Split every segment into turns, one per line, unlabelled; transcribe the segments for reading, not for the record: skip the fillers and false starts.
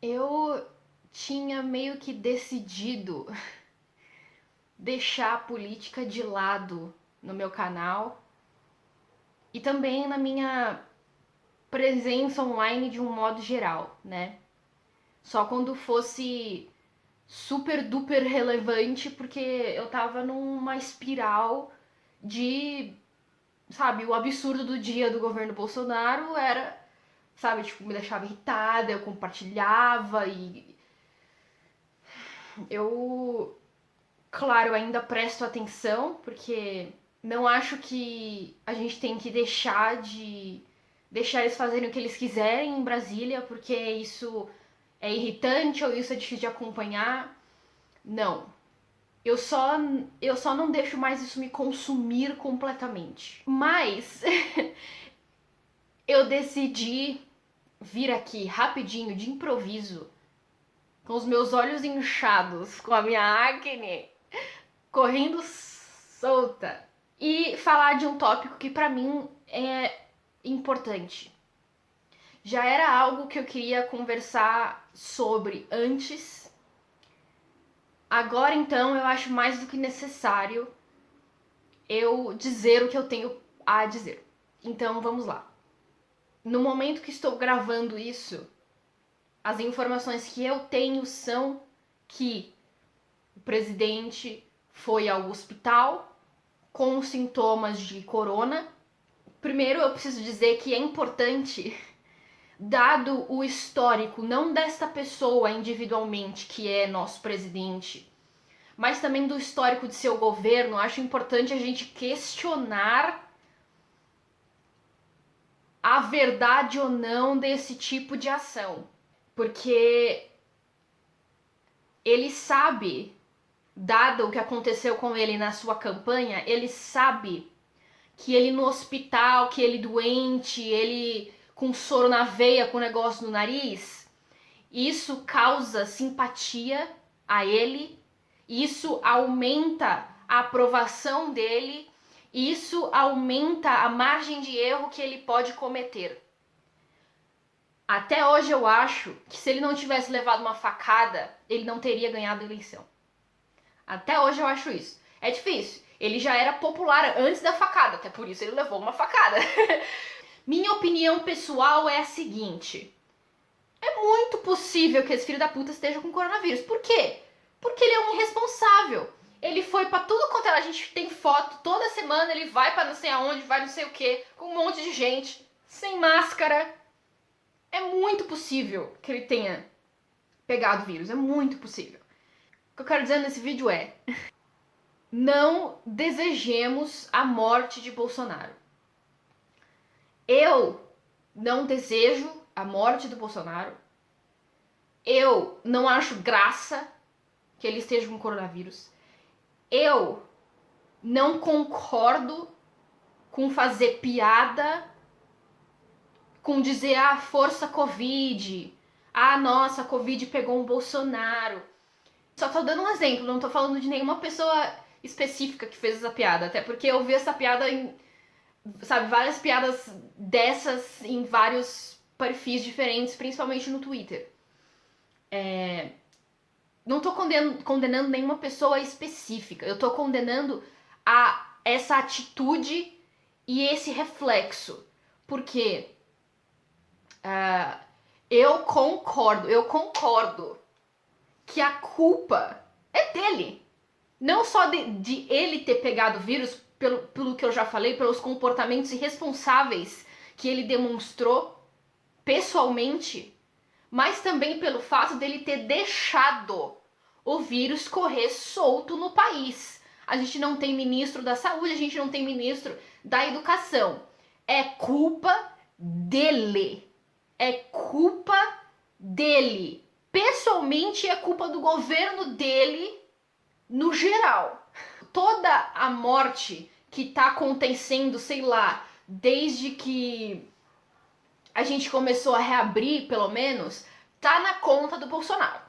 Eu tinha meio que decidido deixar a política de lado no meu canal e também na minha presença online de um modo geral, né? Só quando fosse super duper relevante, porque eu tava numa espiral de, sabe, o absurdo do dia do governo Bolsonaro era, sabe, tipo, me deixava irritada, eu compartilhava e eu, claro, ainda presto atenção, porque não acho que a gente tem que deixar eles fazerem o que eles quiserem em Brasília, porque isso é irritante ou isso é difícil de acompanhar. Não. Eu só, eu só não deixo mais isso me consumir completamente. Mas eu decidi vir aqui rapidinho, de improviso, com os meus olhos inchados, com a minha acne correndo solta, e falar de um tópico que pra mim é importante. Já era algo que eu queria conversar sobre antes. Agora então eu acho mais do que necessário eu dizer o que eu tenho a dizer. Então vamos lá. No momento que estou gravando isso, as informações que eu tenho são que o presidente foi ao hospital com sintomas de corona. Primeiro eu preciso dizer que é importante, dado o histórico, não desta pessoa individualmente, que é nosso presidente, mas também do histórico de seu governo, acho importante a gente questionar a verdade ou não desse tipo de ação. Porque ele sabe, dado o que aconteceu com ele na sua campanha, ele sabe que ele no hospital, que ele doente, ele com soro na veia, com negócio no nariz, isso causa simpatia a ele, isso aumenta a aprovação dele, isso aumenta a margem de erro que ele pode cometer. Até hoje eu acho que se ele não tivesse levado uma facada, ele não teria ganhado a eleição. Até hoje eu acho isso. É difícil. Ele já era popular antes da facada, até por isso ele levou uma facada. Minha opinião pessoal é a seguinte: é muito possível que esse filho da puta esteja com coronavírus. Por quê? Porque ele é um irresponsável. Ele foi pra tudo quanto a gente tem foto, toda semana ele vai pra não sei aonde, vai não sei o que, com um monte de gente, sem máscara. É muito possível que ele tenha pegado o vírus, é muito possível. O que eu quero dizer nesse vídeo é: não desejemos a morte de Bolsonaro. Eu não desejo a morte do Bolsonaro. Eu não acho graça que ele esteja com coronavírus. Eu não concordo com fazer piada, com dizer, força Covid, nossa, a Covid pegou um Bolsonaro. Só tô dando um exemplo, não tô falando de nenhuma pessoa específica que fez essa piada, até porque eu vi essa piada em, sabe, várias piadas dessas em vários perfis diferentes, principalmente no Twitter. Não tô condenando nenhuma pessoa específica, eu tô condenando essa atitude e esse reflexo, porque eu concordo que a culpa é dele. Não só de ele ter pegado o vírus, pelo que eu já falei, pelos comportamentos irresponsáveis que ele demonstrou pessoalmente, mas também pelo fato dele ter deixado o vírus correr solto no país. A gente não tem ministro da saúde, a gente não tem ministro da educação. É culpa dele. É culpa dele. Pessoalmente, é culpa do governo dele no geral. Toda a morte que tá acontecendo, sei lá, desde que a gente começou a reabrir, pelo menos, tá na conta do Bolsonaro.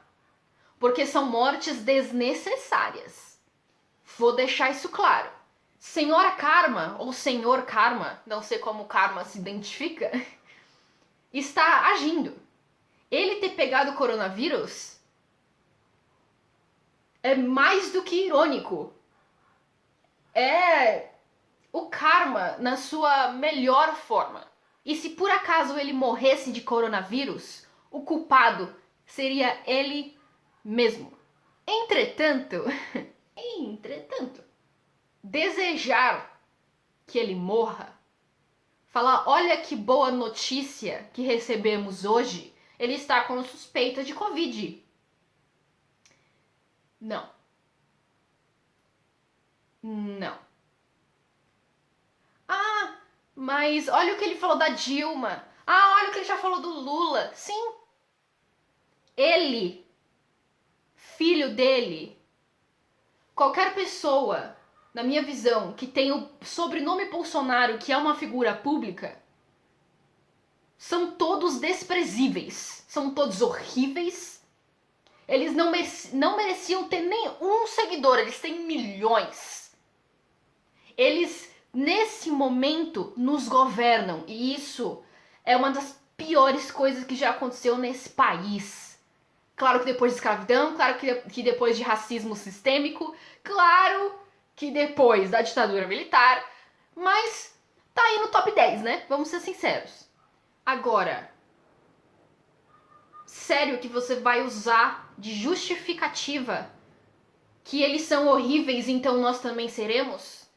Porque são mortes desnecessárias. Vou deixar isso claro. Senhora Karma, ou Senhor Karma, não sei como o Karma se identifica, está agindo. Ele ter pegado o coronavírus é mais do que irônico. É o karma na sua melhor forma. E se por acaso ele morresse de coronavírus, o culpado seria ele mesmo. Entretanto, desejar que ele morra, falar, olha que boa notícia que recebemos hoje, ele está com suspeita de Covid. Não. Não. Ah, mas olha o que ele falou da Dilma. Ah, olha o que ele já falou do Lula. Sim. Ele, filho dele, qualquer pessoa, na minha visão, que tem o sobrenome Bolsonaro, que é uma figura pública, são todos desprezíveis. São todos horríveis. Eles não mereciam ter nem um seguidor, eles têm milhões. Eles, nesse momento, nos governam. E isso é uma das piores coisas que já aconteceu nesse país. Claro que depois de escravidão, claro que depois de racismo sistêmico, claro que depois da ditadura militar, mas tá aí no top 10, né? Vamos ser sinceros. Agora, sério que você vai usar de justificativa que eles são horríveis, então nós também seremos?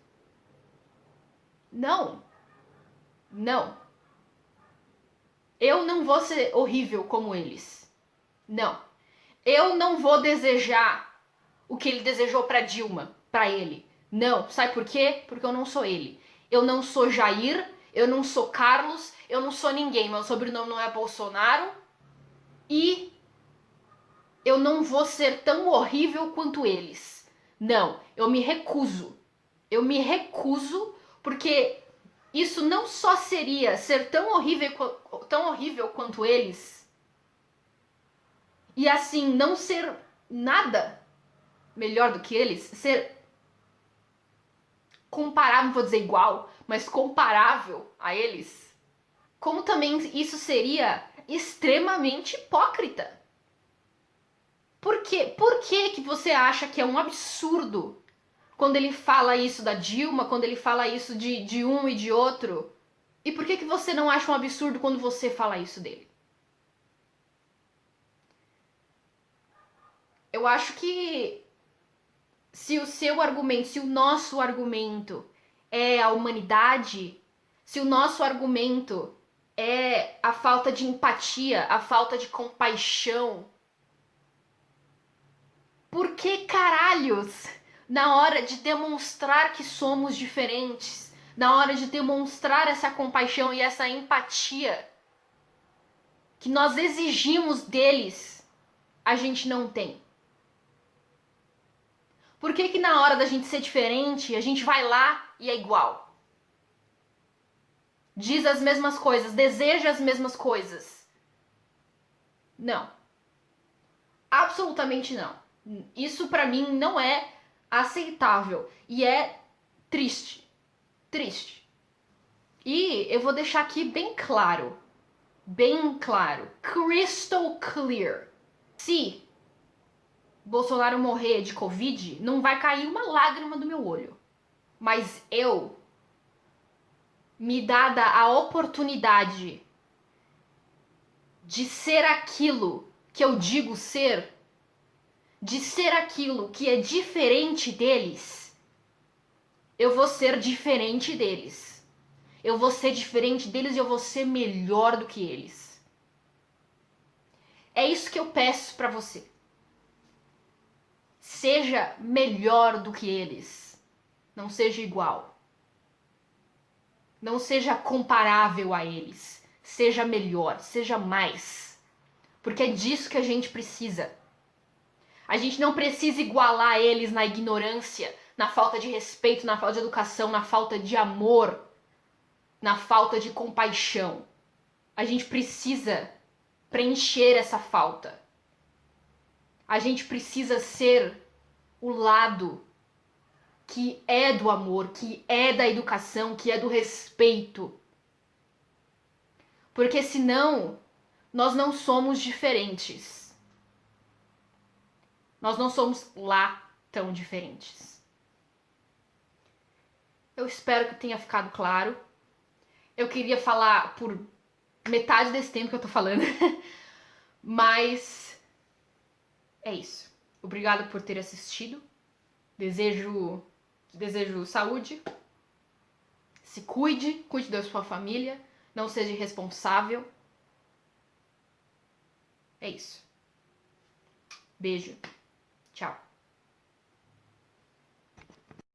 Não. Não. Eu não vou ser horrível como eles. Não. Eu não vou desejar o que ele desejou pra Dilma, pra ele. Não. Sabe por quê? Porque eu não sou ele. Eu não sou Jair, eu não sou Carlos, eu não sou ninguém. Meu sobrenome não é Bolsonaro. E eu não vou ser tão horrível quanto eles. Não, eu me recuso. Eu me recuso porque isso não só seria ser tão horrível quanto eles, e assim não ser nada melhor do que eles, ser comparável, não vou dizer igual, mas comparável a eles, como também isso seria extremamente hipócrita. Por quê? Por que você acha que é um absurdo quando ele fala isso da Dilma, quando ele fala isso de um e de outro? E por que você não acha um absurdo quando você fala isso dele? Eu acho que se o seu argumento, se o nosso argumento é a humanidade, se o nosso argumento é a falta de empatia, a falta de compaixão, por que caralhos, na hora de demonstrar que somos diferentes, na hora de demonstrar essa compaixão e essa empatia que nós exigimos deles, a gente não tem? Por que na hora da gente ser diferente, a gente vai lá e é igual? Diz as mesmas coisas, deseja as mesmas coisas. Não. Absolutamente não. Isso pra mim não é aceitável e é triste. Triste. E eu vou deixar aqui bem claro, crystal clear. Se Bolsonaro morrer de Covid, não vai cair uma lágrima do meu olho. Mas eu, me dada a oportunidade de ser aquilo que eu digo ser, de ser aquilo que é diferente deles, eu vou ser diferente deles. Eu vou ser diferente deles e eu vou ser melhor do que eles. É isso que eu peço pra você. Seja melhor do que eles. Não seja igual. Não seja comparável a eles. Seja melhor, seja mais. Porque é disso que a gente precisa. A gente não precisa igualar eles na ignorância, na falta de respeito, na falta de educação, na falta de amor, na falta de compaixão. A gente precisa preencher essa falta. A gente precisa ser o lado que é do amor, que é da educação, que é do respeito. Porque senão, nós não somos diferentes. Nós não somos lá tão diferentes. Eu espero que tenha ficado claro. Eu queria falar por metade desse tempo que eu tô falando, mas é isso. Obrigada por ter assistido. Desejo saúde. Se cuide da sua família. Não seja irresponsável. É isso. Beijo. Tchau.